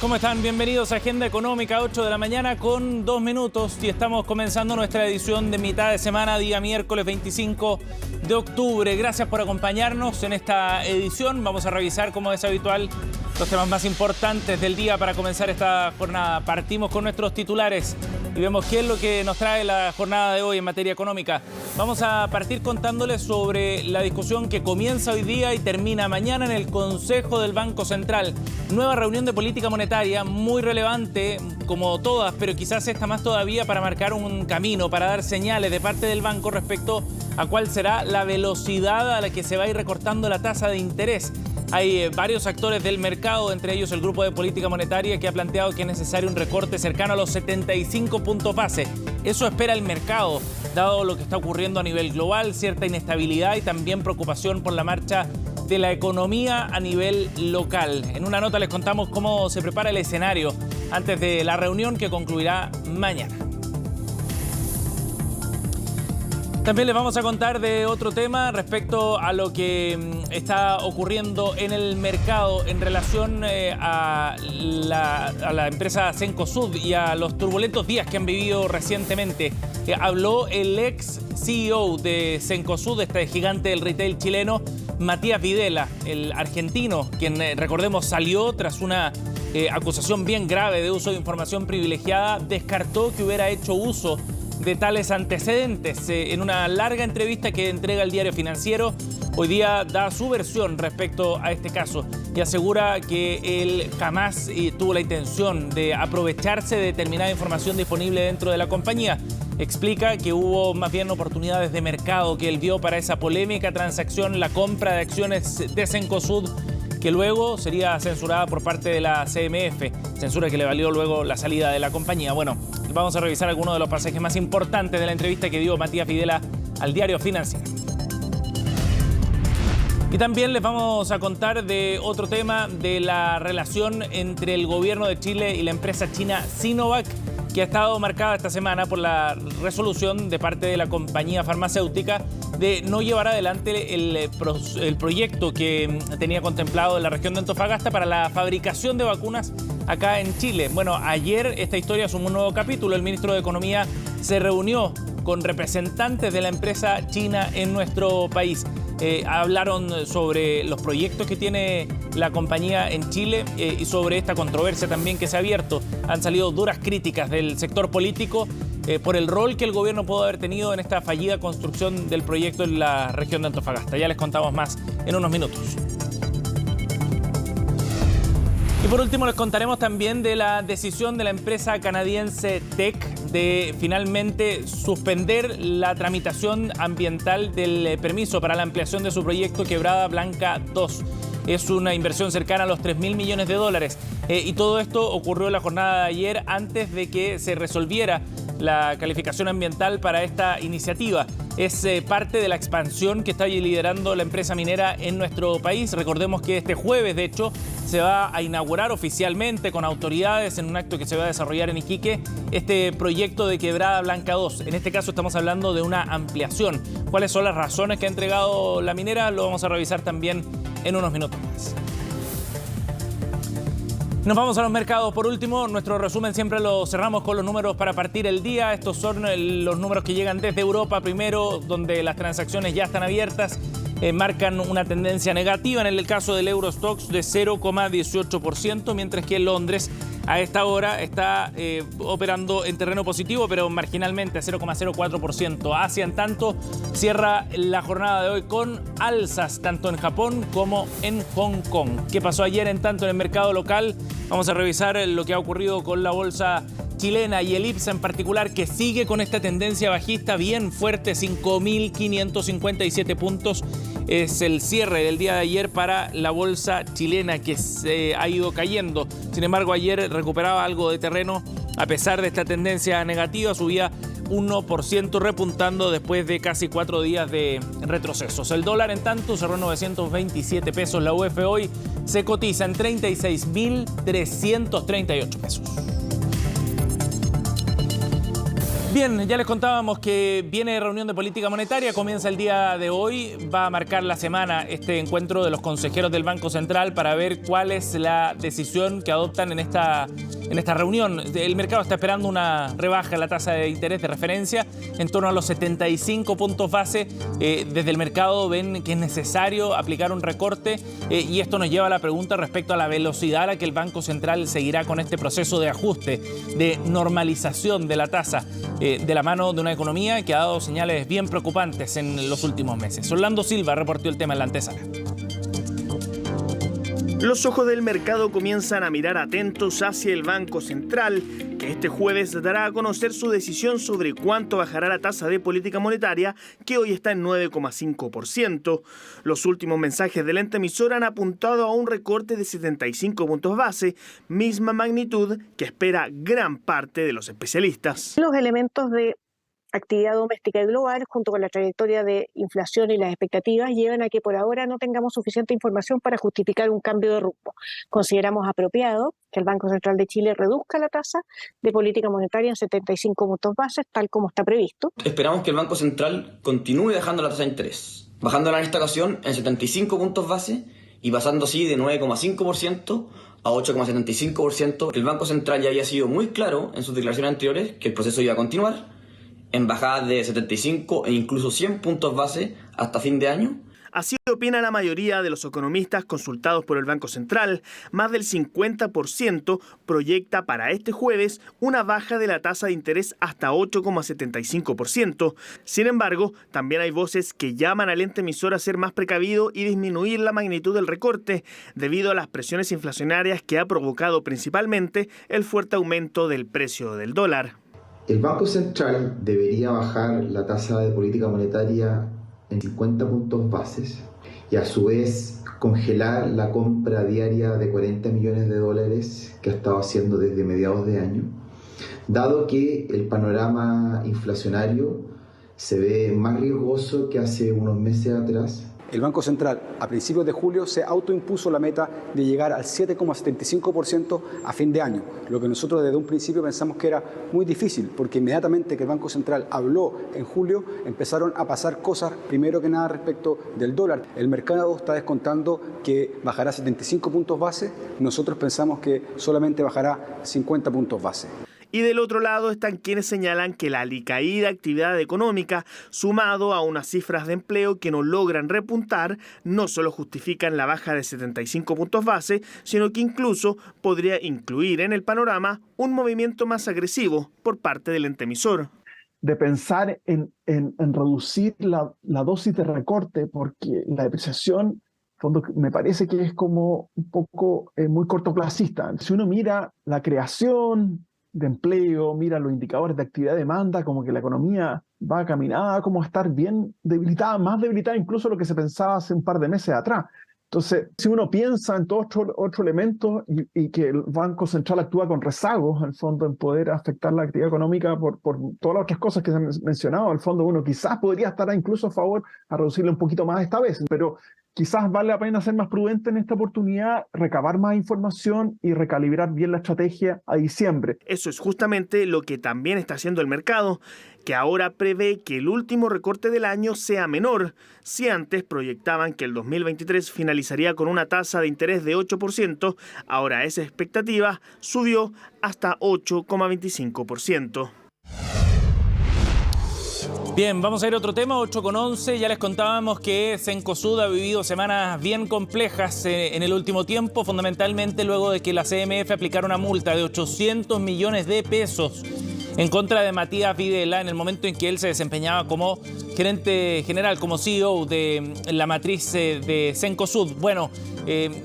¿Cómo están? Bienvenidos a Agenda Económica, 8 de la mañana con 2 minutos y estamos comenzando nuestra edición de mitad de semana, día miércoles 25 de octubre. Gracias por acompañarnos en esta edición. Vamos a revisar, como es habitual, los temas más importantes del día para comenzar esta jornada. Partimos con nuestros titulares y vemos qué es lo que nos trae la jornada de hoy en materia económica. Vamos a partir contándoles sobre la discusión que comienza hoy día y termina mañana en el Consejo del Banco Central. Nueva reunión de política monetaria muy relevante, como todas, pero quizás esta más todavía para marcar un camino, para dar señales de parte del banco respecto a cuál será la velocidad a la que se va a ir recortando la tasa de interés. Hay varios actores del mercado, entre ellos el Grupo de Política Monetaria, que ha planteado que es necesario un recorte cercano a los 75 puntos base. Eso espera el mercado, dado lo que está ocurriendo a nivel global, cierta inestabilidad y también preocupación por la marcha de la economía a nivel local. En una nota les contamos cómo se prepara el escenario antes de la reunión que concluirá mañana. También les vamos a contar de otro tema respecto a lo que está ocurriendo en el mercado en relación a la empresa Cencosud y a los turbulentos días que han vivido recientemente. Habló el ex CEO de Cencosud, este gigante del retail chileno, Matías Videla, el argentino, quien, recordemos, salió tras una acusación bien grave de uso de información privilegiada, descartó que hubiera hecho uso de tales antecedentes. En una larga entrevista que entrega el Diario Financiero, hoy día da su versión respecto a este caso y asegura que él jamás tuvo la intención de aprovecharse de determinada información disponible dentro de la compañía. Explica que hubo más bien oportunidades de mercado que él vio para esa polémica transacción, la compra de acciones de Cencosud, que luego sería censurada por parte de la CMF, censura que le valió luego la salida de la compañía. Bueno, vamos a revisar algunos de los pasajes más importantes de la entrevista que dio Matías Videla al Diario Financiero. Y también les vamos a contar de otro tema, de la relación entre el gobierno de Chile y la empresa china Sinovac, que ha estado marcada esta semana por la resolución de parte de la compañía farmacéutica de no llevar adelante el proyecto que tenía contemplado en la región de Antofagasta para la fabricación de vacunas acá en Chile. Bueno, ayer esta historia sumó un nuevo capítulo. El ministro de Economía se reunió con representantes de la empresa china en nuestro país. Hablaron sobre los proyectos que tiene la compañía en Chile y sobre esta controversia también que se ha abierto. Han salido duras críticas del sector político por el rol que el gobierno pudo haber tenido en esta fallida construcción del proyecto en la región de Antofagasta. Ya les contamos más en unos minutos. Y por último les contaremos también de la decisión de la empresa canadiense Teck de finalmente suspender la tramitación ambiental del permiso para la ampliación de su proyecto Quebrada Blanca 2. Es una inversión cercana a los 3.000 millones de dólares. Y todo esto ocurrió en la jornada de ayer antes de que se resolviera la calificación ambiental para esta iniciativa. Es parte de la expansión que está liderando la empresa minera en nuestro país. Recordemos que este jueves, de hecho, se va a inaugurar oficialmente con autoridades en un acto que se va a desarrollar en Iquique este proyecto de Quebrada Blanca 2. En este caso estamos hablando de una ampliación. ¿Cuáles son las razones que ha entregado la minera? Lo vamos a revisar también en unos minutos más. Nos vamos a los mercados. Por último, nuestro resumen siempre lo cerramos con los números para partir el día. Estos son los números que llegan desde Europa primero, donde las transacciones ya están abiertas. Marcan una tendencia negativa en el caso del Eurostoxx de 0,18%, mientras que en Londres a esta hora está operando en terreno positivo, pero marginalmente a 0,04%. Asia, en tanto, cierra la jornada de hoy con alzas, tanto en Japón como en Hong Kong. ¿Qué pasó ayer, en tanto, en el mercado local? Vamos a revisar lo que ha ocurrido con la bolsa chilena y el IPSA en particular, que sigue con esta tendencia bajista bien fuerte, 5.557 puntos. Es el cierre del día de ayer para la bolsa chilena, que se ha ido cayendo. Sin embargo, ayer recuperaba algo de terreno a pesar de esta tendencia negativa, subía 1% repuntando después de casi 4 días de retrocesos. El dólar, en tanto, cerró en 927 pesos. La UF hoy se cotiza en 36.338 pesos. Bien, ya les contábamos que viene reunión de política monetaria, comienza el día de hoy, va a marcar la semana este encuentro de los consejeros del Banco Central para ver cuál es la decisión que adoptan en esta reunión. El mercado está esperando una rebaja en la tasa de interés de referencia en torno a los 75 puntos base. Desde el mercado ven que es necesario aplicar un recorte y esto nos lleva a la pregunta respecto a la velocidad a la que el Banco Central seguirá con este proceso de ajuste, de normalización de la tasa, de la mano de una economía que ha dado señales bien preocupantes en los últimos meses. Orlando Silva reportó el tema en la antesala. Los ojos del mercado comienzan a mirar atentos hacia el Banco Central, que este jueves dará a conocer su decisión sobre cuánto bajará la tasa de política monetaria, que hoy está en 9,5%. Los últimos mensajes del ente emisor han apuntado a un recorte de 75 puntos base, misma magnitud que espera gran parte de los especialistas. Los elementos de actividad doméstica y global, junto con la trayectoria de inflación y las expectativas, llevan a que por ahora no tengamos suficiente información para justificar un cambio de rumbo. Consideramos apropiado que el Banco Central de Chile reduzca la tasa de política monetaria en 75 puntos bases, tal como está previsto. Esperamos que el Banco Central continúe bajando la tasa de interés, bajándola en esta ocasión en 75 puntos base y pasando así de 9,5% a 8,75%. El Banco Central ya había sido muy claro en sus declaraciones anteriores que el proceso iba a continuar en bajadas de 75 e incluso 100 puntos base hasta fin de año. Así opina la mayoría de los economistas consultados por el Banco Central. Más del 50% proyecta para este jueves una baja de la tasa de interés hasta 8,75%. Sin embargo, también hay voces que llaman al ente emisor a ser más precavido y disminuir la magnitud del recorte, debido a las presiones inflacionarias que ha provocado principalmente el fuerte aumento del precio del dólar. El Banco Central debería bajar la tasa de política monetaria en 50 puntos bases y a su vez congelar la compra diaria de 40 millones de dólares que ha estado haciendo desde mediados de año, dado que el panorama inflacionario se ve más riesgoso que hace unos meses atrás. El Banco Central, a principios de julio, se autoimpuso la meta de llegar al 7,75% a fin de año, lo que nosotros desde un principio pensamos que era muy difícil, porque inmediatamente que el Banco Central habló en julio, empezaron a pasar cosas, primero que nada respecto del dólar. El mercado está descontando que bajará 75 puntos base, nosotros pensamos que solamente bajará 50 puntos base. Y del otro lado están quienes señalan que la alicaída actividad económica, sumado a unas cifras de empleo que no logran repuntar, no solo justifican la baja de 75 puntos base, sino que incluso podría incluir en el panorama un movimiento más agresivo por parte del ente emisor. De pensar en reducir la dosis de recorte, porque la depreciación me parece que es como un poco muy cortoplacista. Si uno mira la creación de empleo, mira los indicadores de actividad de demanda, como que la economía va caminada, como a estar bien debilitada, más debilitada incluso lo que se pensaba hace un par de meses atrás. Entonces, si uno piensa en todos otros elementos y que el Banco Central actúa con rezagos, en el fondo, en poder afectar la actividad económica por todas las otras cosas que se han mencionado, al fondo uno quizás podría estar incluso a favor a reducirle un poquito más esta vez, pero quizás vale la pena ser más prudente en esta oportunidad, recabar más información y recalibrar bien la estrategia a diciembre. Eso es justamente lo que también está haciendo el mercado, que ahora prevé que el último recorte del año sea menor. Si antes proyectaban que el 2023 finalizaría con una tasa de interés de 8%, ahora esa expectativa subió hasta 8,25%. Bien, vamos a ir a otro tema, 8,11. Ya les contábamos que Cencosud ha vivido semanas bien complejas en el último tiempo, fundamentalmente luego de que la CMF aplicara una multa de 800 millones de pesos en contra de Matías Videla en el momento en que él se desempeñaba como gerente general, como CEO de la matriz de Cencosud. Bueno,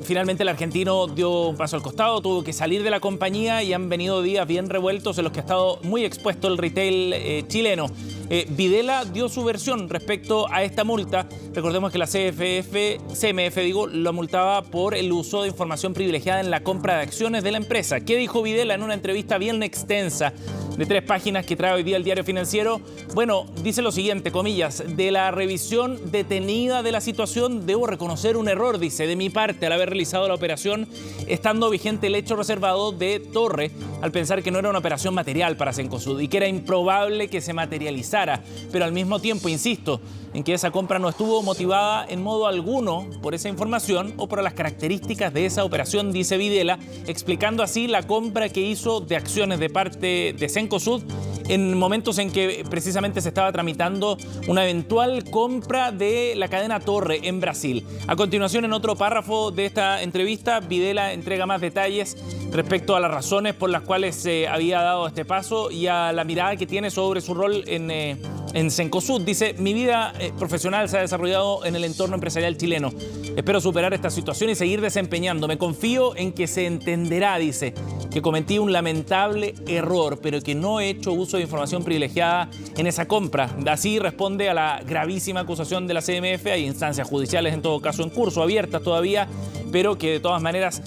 finalmente el argentino dio un paso al costado, tuvo que salir de la compañía y han venido días bien revueltos en los que ha estado muy expuesto el retail chileno. Videla dio su versión respecto a esta multa. Recordemos que la CMF lo multaba por el uso de información privilegiada en la compra de acciones de la empresa. ¿Qué dijo Videla en una entrevista bien extensa de 3 páginas que trae hoy día el Diario Financiero. Bueno, dice lo siguiente, comillas: de la revisión detenida de la situación, debo reconocer un error, dice, de mi parte al haber realizado la operación estando vigente el hecho reservado de Torre, al pensar que no era una operación material para Cencosud y que era improbable que se materializara, pero al mismo tiempo insisto en que esa compra no estuvo motivada en modo alguno por esa información o por las características de esa operación, dice Videla, explicando así la compra que hizo de acciones de parte de Cencosud en momentos en que precisamente se estaba tramitando una eventual compra de la cadena Torre en Brasil. A continuación, en otro párrafo de esta entrevista, Videla entrega más detalles respecto a las razones por las cuales se había dado este paso y a la mirada que tiene sobre su rol en Cencosud. Dice: mi vida profesional se ha desarrollado en el entorno empresarial chileno. Espero superar esta situación y seguir desempeñándome. Confío en que se entenderá, dice, que cometí un lamentable error, pero que no he hecho uso de información privilegiada en esa compra. Así responde a la gravísima acusación de la CMF. Hay instancias judiciales en todo caso en curso, abiertas todavía, pero que de todas maneras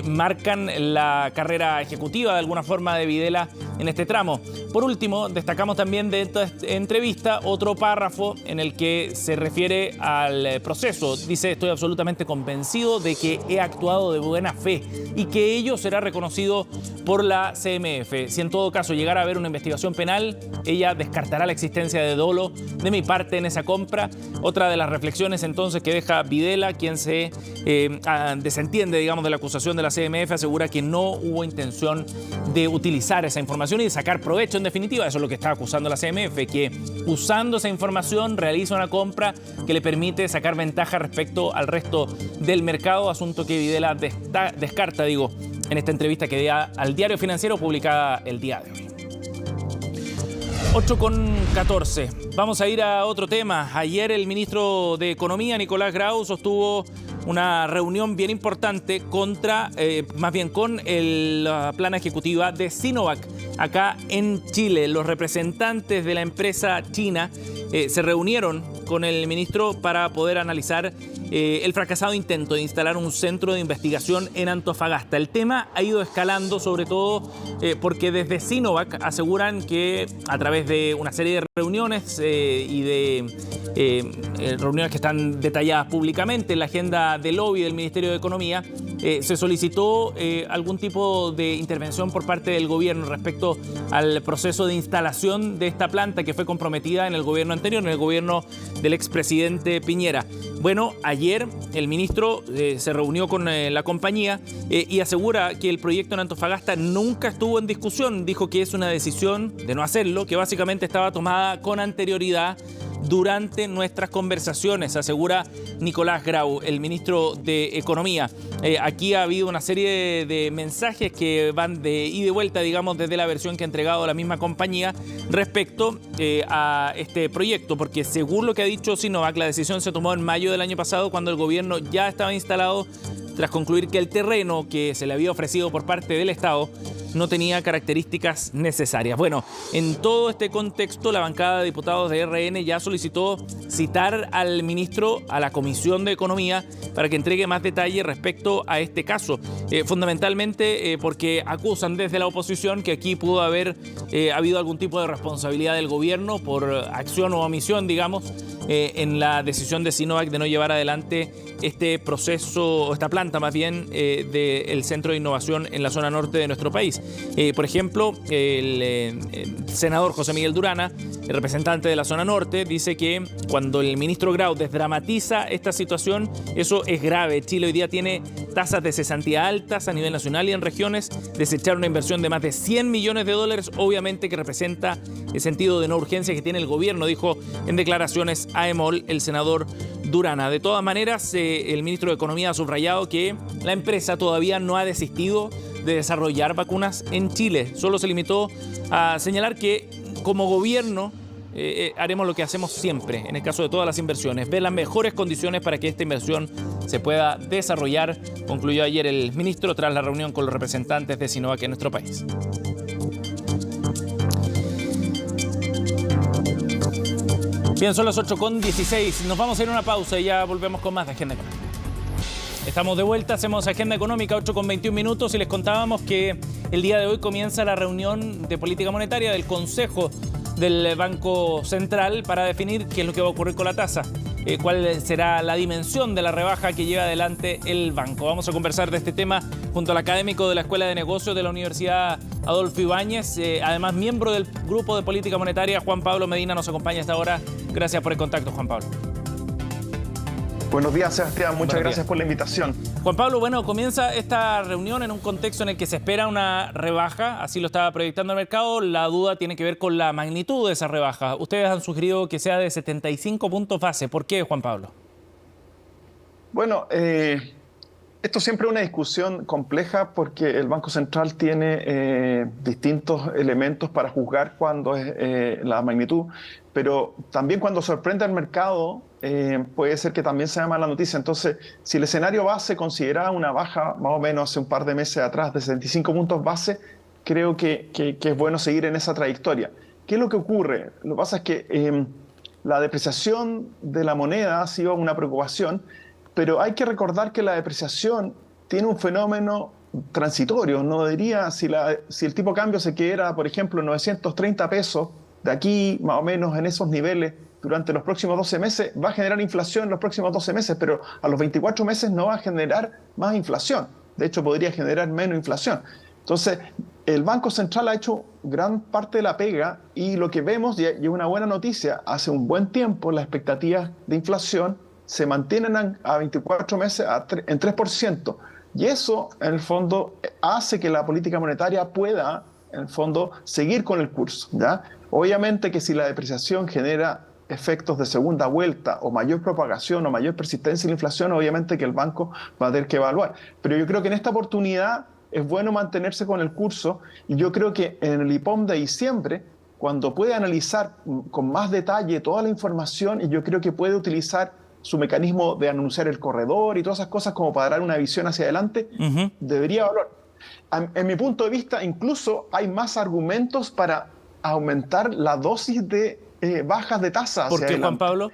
marcan la carrera ejecutiva de alguna forma de Videla en este tramo. Por último, destacamos también de esta entrevista otro párrafo en el que se refiere al proceso. Dice: estoy absolutamente convencido de que he actuado de buena fe y que ello será reconocido por la CMF. Si en todo caso llegara a haber una investigación penal, ella descartará la existencia de dolo de mi parte en esa compra. Otra de las reflexiones entonces que deja Videla, quien se desentiende, digamos, de la acusación de la CMF, asegura que no hubo intención de utilizar esa información y de sacar provecho, en definitiva. Eso es lo que está acusando la CMF, que usando esa información realiza una compra que le permite sacar ventaja respecto al resto del mercado, asunto que Videla descarta, en esta entrevista que da al Diario Financiero publicada el día de hoy. 8:14. Vamos a ir a otro tema. Ayer el ministro de Economía, Nicolás Grau, sostuvo una reunión bien importante con la plana ejecutiva de Sinovac acá en Chile. Los representantes de la empresa china se reunieron con el ministro para poder analizar el fracasado intento de instalar un centro de investigación en Antofagasta. El tema ha ido escalando, sobre todo porque desde Sinovac aseguran que a través de una serie de reuniones y de reuniones que están detalladas públicamente en la agenda de lobby del Ministerio de Economía, se solicitó algún tipo de intervención por parte del gobierno respecto al proceso de instalación de esta planta que fue comprometida en el gobierno anterior, en el gobierno del expresidente Piñera. Bueno, ayer el ministro se reunió con la compañía y asegura que el proyecto en Antofagasta nunca estuvo en discusión. Dijo que es una decisión de no hacerlo, que básicamente estaba tomada con anterioridad durante nuestras conversaciones, asegura Nicolás Grau, el ministro de Economía. Aquí ha habido una serie de mensajes que van de ida y vuelta, digamos, desde la versión que ha entregado la misma compañía respecto a este proyecto, porque según lo que ha dicho Sinovac, la decisión se tomó en mayo del año pasado, cuando el gobierno ya estaba instalado, tras concluir que el terreno que se le había ofrecido por parte del Estado no tenía características necesarias. Bueno, en todo este contexto, la bancada de diputados de RN ya solicitó citar al ministro a la Comisión de Economía para que entregue más detalles respecto a este caso. Fundamentalmente porque acusan desde la oposición que aquí pudo haber habido algún tipo de responsabilidad del gobierno por acción o omisión, digamos, en la decisión de Sinovac de no llevar adelante este proceso, esta planta más bien, del Centro de Innovación en la zona norte de nuestro país. Por ejemplo, el senador José Miguel Durana, el representante de la zona norte, dice que cuando el ministro Grau desdramatiza esta situación, eso es grave. Chile hoy día tiene tasas de cesantía altas a nivel nacional y en regiones. Desechar una inversión de más de $100 millones, obviamente que representa el sentido de no urgencia que tiene el gobierno, dijo en declaraciones a EMOL el senador Durana. De todas maneras, el ministro de Economía ha subrayado que la empresa todavía no ha desistido de desarrollar vacunas en Chile. Solo se limitó a señalar que como gobierno haremos lo que hacemos siempre, en el caso de todas las inversiones, ver las mejores condiciones para que esta inversión se pueda desarrollar, concluyó ayer el ministro tras la reunión con los representantes de Sinovac en nuestro país. Bien, son las 8:16. Nos vamos a ir a una pausa y ya volvemos con más de Agenda Económica. Estamos de vuelta, hacemos Agenda Económica, 8:21 y les contábamos que el día de hoy comienza la reunión de política monetaria del Consejo del Banco Central para definir qué es lo que va a ocurrir con la tasa, cuál será la dimensión de la rebaja que lleva adelante el banco. Vamos a conversar de este tema junto al académico de la Escuela de Negocios de la Universidad Adolfo Ibáñez, además miembro del Grupo de Política Monetaria, Juan Pablo Medina, nos acompaña a esta hora. Gracias por el contacto, Juan Pablo. Buenos días, Sebastián. Muchas gracias por la invitación. Juan Pablo, bueno, comienza esta reunión en un contexto en el que se espera una rebaja, así lo estaba proyectando el mercado. La duda tiene que ver con la magnitud de esa rebaja. Ustedes han sugerido que sea de 75 puntos base. ¿Por qué, Juan Pablo? Bueno, esto siempre es una discusión compleja porque el Banco Central tiene distintos elementos para juzgar cuándo es la magnitud, pero también cuando sorprende al mercado puede ser que también sea mala noticia. Entonces, si el escenario base considera una baja más o menos hace un par de meses atrás de 75 puntos base, creo que es bueno seguir en esa trayectoria. ¿Qué es lo que ocurre? Lo que pasa es que la depreciación de la moneda ha sido una preocupación, pero hay que recordar que la depreciación tiene un fenómeno transitorio. No diría si el tipo de cambio se quedara, por ejemplo, 930 pesos, de aquí más o menos en esos niveles durante los próximos 12 meses, va a generar inflación en los próximos 12 meses, pero a los 24 meses no va a generar más inflación. De hecho, podría generar menos inflación. Entonces, el Banco Central ha hecho gran parte de la pega y lo que vemos, y es una buena noticia, hace un buen tiempo las expectativas de inflación se mantienen a 24 meses en 3%. Y eso, en el fondo, hace que la política monetaria pueda, en el fondo, seguir con el curso, ¿ya? Obviamente que si la depreciación genera efectos de segunda vuelta o mayor propagación o mayor persistencia en la inflación, obviamente que el banco va a tener que evaluar. Pero yo creo que en esta oportunidad es bueno mantenerse con el curso y yo creo que en el IPOM de diciembre, cuando puede analizar con más detalle toda la información, y yo creo que puede utilizar su mecanismo de anunciar el corredor y todas esas cosas como para dar una visión hacia adelante, debería evaluar. En mi punto de vista, incluso hay más argumentos para aumentar la dosis de bajas de tasa. ¿Por qué, Juan Pablo?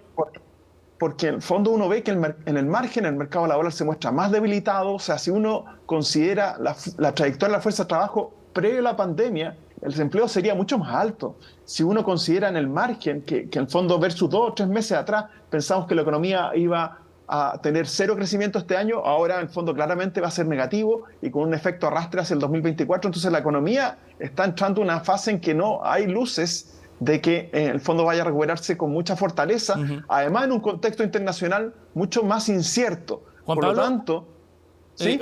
Porque en el fondo uno ve que en el margen el mercado laboral se muestra más debilitado. O sea, si uno considera la trayectoria de la fuerza de trabajo previo a la pandemia, el desempleo sería mucho más alto. Si uno considera en el margen que en el fondo versus 2 o 3 meses atrás pensamos que la economía iba a tener 0 crecimiento este año, ahora en el fondo claramente va a ser negativo y con un efecto arrastre hacia el 2024. Entonces la economía está entrando en una fase en que no hay luces de que en el fondo vaya a recuperarse con mucha fortaleza, además en un contexto internacional mucho más incierto. Juan Por Pablo, lo tanto, ¿sí?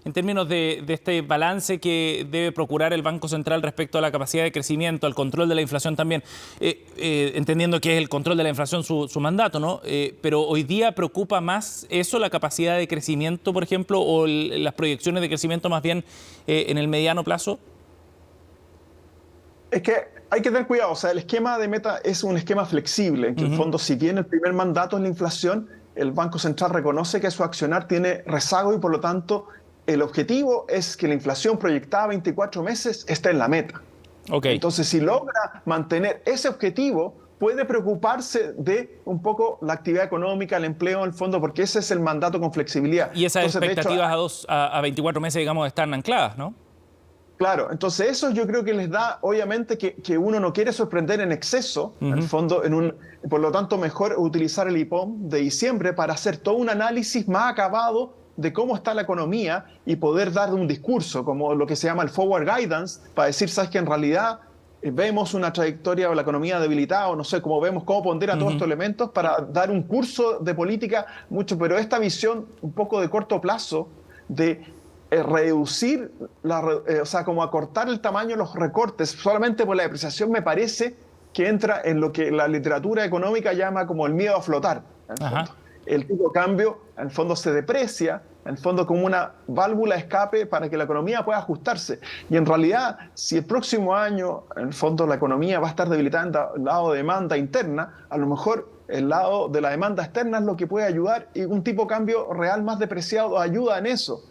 En términos de este balance que debe procurar el Banco Central respecto a la capacidad de crecimiento, al control de la inflación también, entendiendo que es el control de la inflación su mandato, ¿no? Pero hoy día preocupa más eso, la capacidad de crecimiento, por ejemplo, o las proyecciones de crecimiento más bien en el mediano plazo. Es que hay que tener cuidado. O sea, el esquema de meta es un esquema flexible, en que en el fondo, si bien el primer mandato es la inflación, el Banco Central reconoce que su accionar tiene rezago y por lo tanto el objetivo es que la inflación proyectada a 24 meses esté en la meta. Entonces, si logra mantener ese objetivo, puede preocuparse de un poco la actividad económica, el empleo en el fondo, porque ese es el mandato con flexibilidad. Y esas expectativas a 24 meses, digamos, están ancladas, ¿no? Claro, entonces eso yo creo que les da, obviamente, que uno no quiere sorprender en exceso, en el fondo, por lo tanto, mejor utilizar el IPOM de diciembre para hacer todo un análisis más acabado de cómo está la economía y poder dar un discurso, como lo que se llama el forward guidance, para decir, sabes que en realidad vemos una trayectoria de la economía debilitada, o no sé, cómo pondera todos estos elementos para dar un curso de política mucho, pero esta visión un poco de corto plazo de reducir, o sea, como acortar el tamaño de los recortes solamente por la depreciación, me parece que entra en lo que la literatura económica llama como el miedo a flotar. El tipo de cambio, en el fondo, se deprecia, en el fondo, como una válvula de escape para que la economía pueda ajustarse. Y en realidad, si el próximo año, en el fondo, la economía va a estar debilitada en el lado de demanda interna, a lo mejor el lado de la demanda externa es lo que puede ayudar y un tipo de cambio real más depreciado ayuda en eso.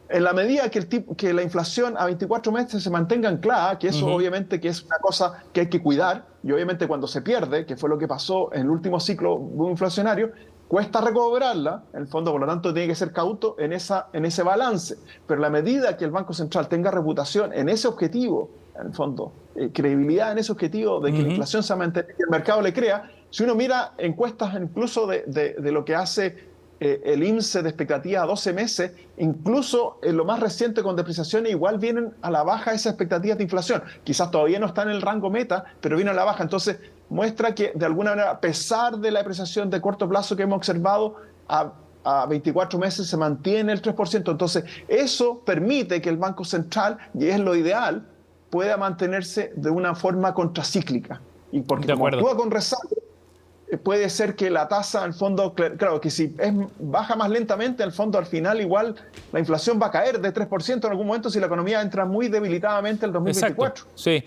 En la medida que la inflación a 24 meses se mantenga anclada, que eso obviamente que es una cosa que hay que cuidar, y obviamente cuando se pierde, que fue lo que pasó en el último ciclo inflacionario, cuesta recobrarla, en el fondo, por lo tanto, tiene que ser cauto en ese balance. Pero a la medida que el Banco Central tenga reputación en ese objetivo, en el fondo, credibilidad en ese objetivo de que la inflación se mantenga y el mercado le crea, si uno mira encuestas incluso de lo que hace el INSEE de expectativa a 12 meses, incluso en lo más reciente con depreciaciones, igual vienen a la baja esas expectativas de inflación. Quizás todavía no están en el rango meta, pero vienen a la baja. Entonces, muestra que de alguna manera, a pesar de la depreciación de corto plazo que hemos observado, a 24 meses se mantiene el 3%. Entonces, eso permite que el Banco Central, y es lo ideal, pueda mantenerse de una forma contracíclica. Y porque como actúa con rezago, puede ser que la tasa, en el fondo, claro, que si baja más lentamente, en el fondo, al final, igual la inflación va a caer de 3% en algún momento si la economía entra muy debilitadamente en el 2024. Exacto. Sí.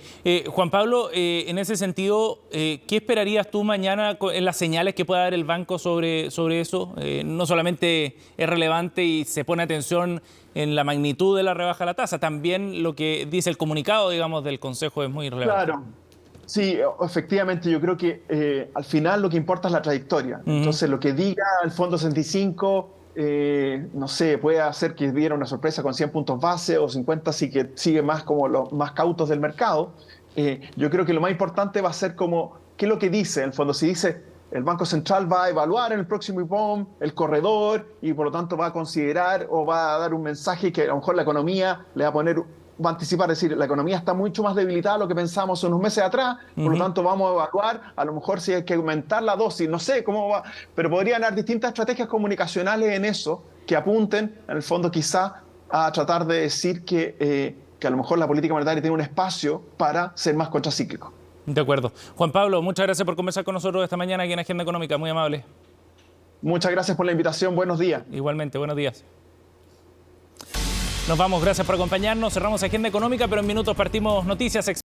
Juan Pablo, en ese sentido, ¿qué esperarías tú mañana en las señales que pueda dar el banco sobre eso? No solamente es relevante y se pone atención en la magnitud de la rebaja de la tasa, también lo que dice el comunicado, digamos, del Consejo es muy relevante. Claro. Sí, efectivamente, yo creo que al final lo que importa es la trayectoria. Entonces, lo que diga el Fondo 65, no sé, puede hacer que diera una sorpresa con 100 puntos base o 50 si que sigue más como los más cautos del mercado. Yo creo que lo más importante va a ser como, ¿qué es lo que dice el Fondo? Si dice, el Banco Central va a evaluar en el próximo IPOM el corredor y por lo tanto va a considerar o va a dar un mensaje que a lo mejor la economía le va a poner... va a anticipar, es decir, la economía está mucho más debilitada de lo que pensamos unos meses atrás, por lo tanto vamos a evaluar, a lo mejor si hay que aumentar la dosis, no sé cómo va, pero podrían haber distintas estrategias comunicacionales en eso que apunten, en el fondo quizá, a tratar de decir que a lo mejor la política monetaria tiene un espacio para ser más contracíclico. De acuerdo. Juan Pablo, muchas gracias por conversar con nosotros esta mañana aquí en Agenda Económica, muy amable. Muchas gracias por la invitación, buenos días. Igualmente, buenos días. Nos vamos, gracias por acompañarnos. Cerramos Agenda Económica, pero en minutos partimos noticias.